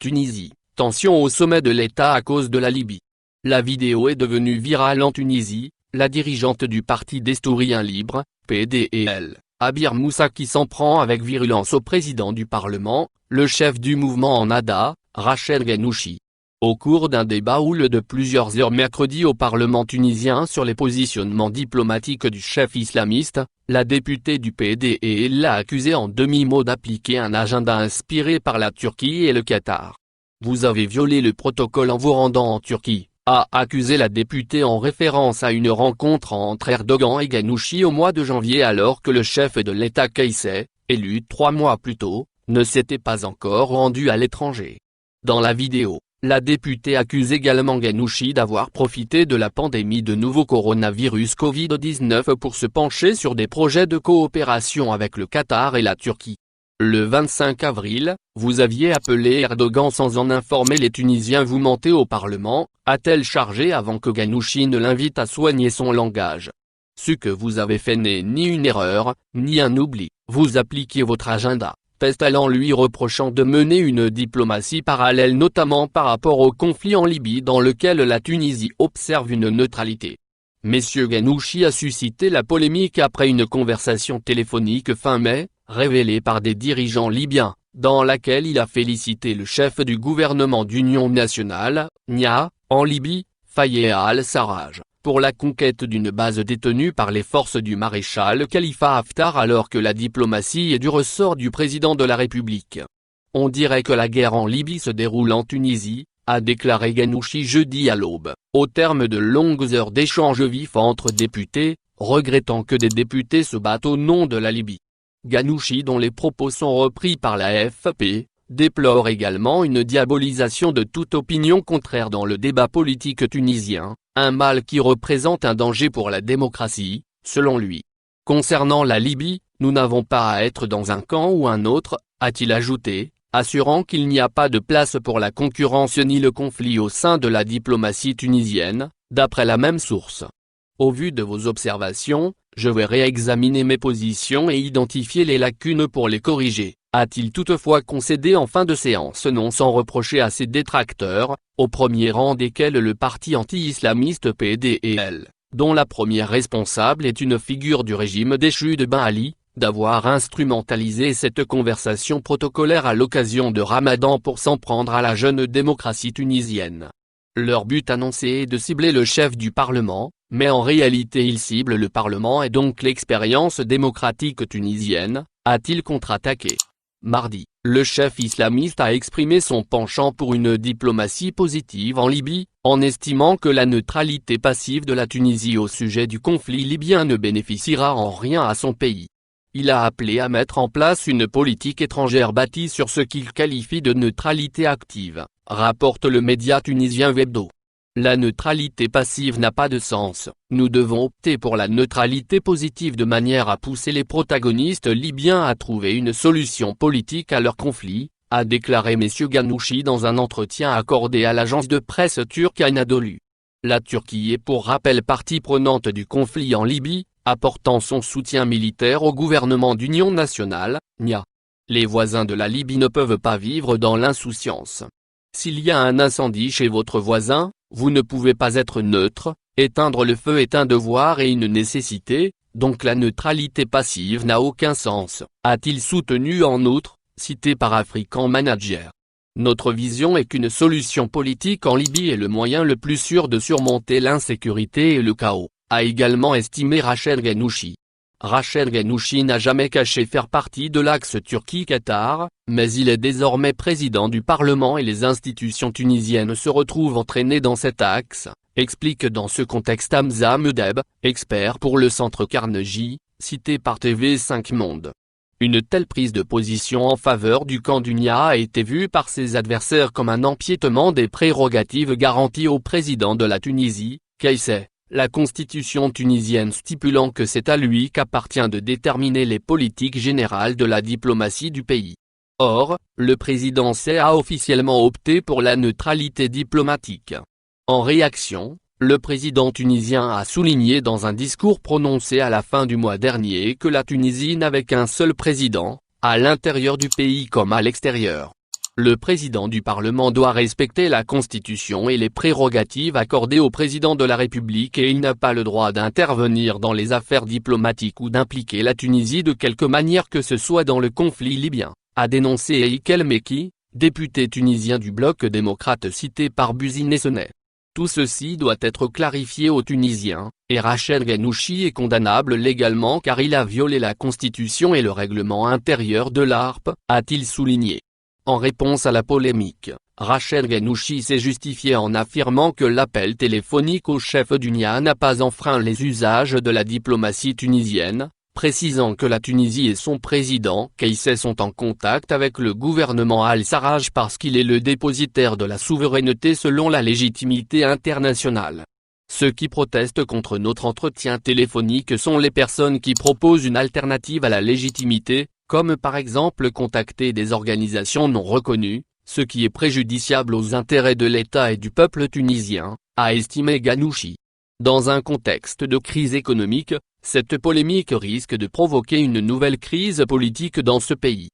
Tunisie, tension au sommet de l'État à cause de la Libye. La vidéo est devenue virale en Tunisie, la dirigeante du parti destourien libre, PDEL, Abir Moussa qui s'en prend avec virulence au président du Parlement, le chef du mouvement Ennahda, Rached Ghannouchi. Au cours d'un débat houleux de plusieurs heures mercredi au Parlement tunisien sur les positionnements diplomatiques du chef islamiste, la députée du PDEL l'a accusé en demi-mot d'appliquer un agenda inspiré par la Turquie et le Qatar. « Vous avez violé le protocole en vous rendant en Turquie », a accusé la députée en référence à une rencontre entre Erdogan et Ghannouchi au mois de janvier alors que le chef de l'État Kais Saied, élu 3 mois plus tôt, ne s'était pas encore rendu à l'étranger. Dans la vidéo, la députée accuse également Ghannouchi d'avoir profité de la pandémie de nouveau coronavirus Covid-19 pour se pencher sur des projets de coopération avec le Qatar et la Turquie. Le 25 avril, vous aviez appelé Erdogan sans en informer les Tunisiens, vous mentez au Parlement, a-t-elle chargé avant que Ghannouchi ne l'invite à soigner son langage. Ce que vous avez fait n'est ni une erreur, ni un oubli, vous appliquez votre agenda, pèse-t-elle en lui reprochant de mener une diplomatie parallèle notamment par rapport au conflit en Libye dans lequel la Tunisie observe une neutralité. Monsieur Ghannouchi a suscité la polémique après une conversation téléphonique fin mai, révélée par des dirigeants libyens, dans laquelle il a félicité le chef du gouvernement d'union nationale, NIA, en Libye, Faye al-Sarraj, pour la conquête d'une base détenue par les forces du maréchal Khalifa Haftar alors que la diplomatie est du ressort du président de la République. On dirait que la guerre en Libye se déroule en Tunisie, a déclaré Ghannouchi jeudi à l'aube, au terme de longues heures d'échanges vifs entre députés, regrettant que des députés se battent au nom de la Libye. Ghannouchi, dont les propos sont repris par la AFP, déplore également une diabolisation de toute opinion contraire dans le débat politique tunisien, un mal qui représente un danger pour la démocratie, selon lui. Concernant la Libye, nous n'avons pas à être dans un camp ou un autre, a-t-il ajouté, assurant qu'il n'y a pas de place pour la concurrence ni le conflit au sein de la diplomatie tunisienne, d'après la même source. Au vu de vos observations, je vais réexaminer mes positions et identifier les lacunes pour les corriger, a-t-il toutefois concédé en fin de séance, non sans reprocher à ses détracteurs, au premier rang desquels le parti anti-islamiste PDEL, dont la première responsable est une figure du régime déchu de Ben Ali, d'avoir instrumentalisé cette conversation protocolaire à l'occasion de Ramadan pour s'en prendre à la jeune démocratie tunisienne. Leur but annoncé est de cibler le chef du Parlement, mais en réalité ils ciblent le Parlement et donc l'expérience démocratique tunisienne, a-t-il contre-attaqué. Mardi, le chef islamiste a exprimé son penchant pour une diplomatie positive en Libye, en estimant que la neutralité passive de la Tunisie au sujet du conflit libyen ne bénéficiera en rien à son pays. Il a appelé à mettre en place une politique étrangère bâtie sur ce qu'il qualifie de neutralité active, rapporte le média tunisien Webdo. La neutralité passive n'a pas de sens, nous devons opter pour la neutralité positive de manière à pousser les protagonistes libyens à trouver une solution politique à leur conflit, a déclaré M. Ghannouchi dans un entretien accordé à l'agence de presse turque Anadolu. La Turquie est pour rappel partie prenante du conflit en Libye, apportant son soutien militaire au gouvernement d'union nationale, NIA. Les voisins de la Libye ne peuvent pas vivre dans l'insouciance. S'il y a un incendie chez votre voisin, vous ne pouvez pas être neutre, éteindre le feu est un devoir et une nécessité, donc la neutralité passive n'a aucun sens, a-t-il soutenu en outre, cité par African Manager. Notre vision est qu'une solution politique en Libye est le moyen le plus sûr de surmonter l'insécurité et le chaos, a également estimé Rached Ghannouchi. Rached Ghannouchi n'a jamais caché faire partie de l'axe Turquie-Qatar, mais il est désormais président du Parlement et les institutions tunisiennes se retrouvent entraînées dans cet axe, explique dans ce contexte Hamza Medeb, expert pour le centre Carnegie, cité par TV5 Monde. Une telle prise de position en faveur du camp d'UNIA a été vue par ses adversaires comme un empiétement des prérogatives garanties au président de la Tunisie, Kais Saied. La constitution tunisienne stipulant que c'est à lui qu'appartient de déterminer les politiques générales de la diplomatie du pays. Or, le président Saied a officiellement opté pour la neutralité diplomatique. En réaction, le président tunisien a souligné dans un discours prononcé à la fin du mois dernier que la Tunisie n'avait qu'un seul président, à l'intérieur du pays comme à l'extérieur. Le président du Parlement doit respecter la Constitution et les prérogatives accordées au président de la République et il n'a pas le droit d'intervenir dans les affaires diplomatiques ou d'impliquer la Tunisie de quelque manière que ce soit dans le conflit libyen, a dénoncé Eik El Mekki, député tunisien du bloc démocrate cité par Buzine Essenet. Tout ceci doit être clarifié aux Tunisiens, et Rachel Ghannouchi est condamnable légalement car il a violé la Constitution et le règlement intérieur de l'ARP, a-t-il souligné. En réponse à la polémique, Rachel Ghannouchi s'est justifiée en affirmant que l'appel téléphonique au chef d'UNIA n'a pas enfreint les usages de la diplomatie tunisienne, précisant que la Tunisie et son président Kais Saied sont en contact avec le gouvernement al-Sarraj parce qu'il est le dépositaire de la souveraineté selon la légitimité internationale. Ceux qui protestent contre notre entretien téléphonique sont les personnes qui proposent une alternative à la légitimité, comme par exemple contacter des organisations non reconnues, ce qui est préjudiciable aux intérêts de l'État et du peuple tunisien, a estimé Ghannouchi. Dans un contexte de crise économique, cette polémique risque de provoquer une nouvelle crise politique dans ce pays.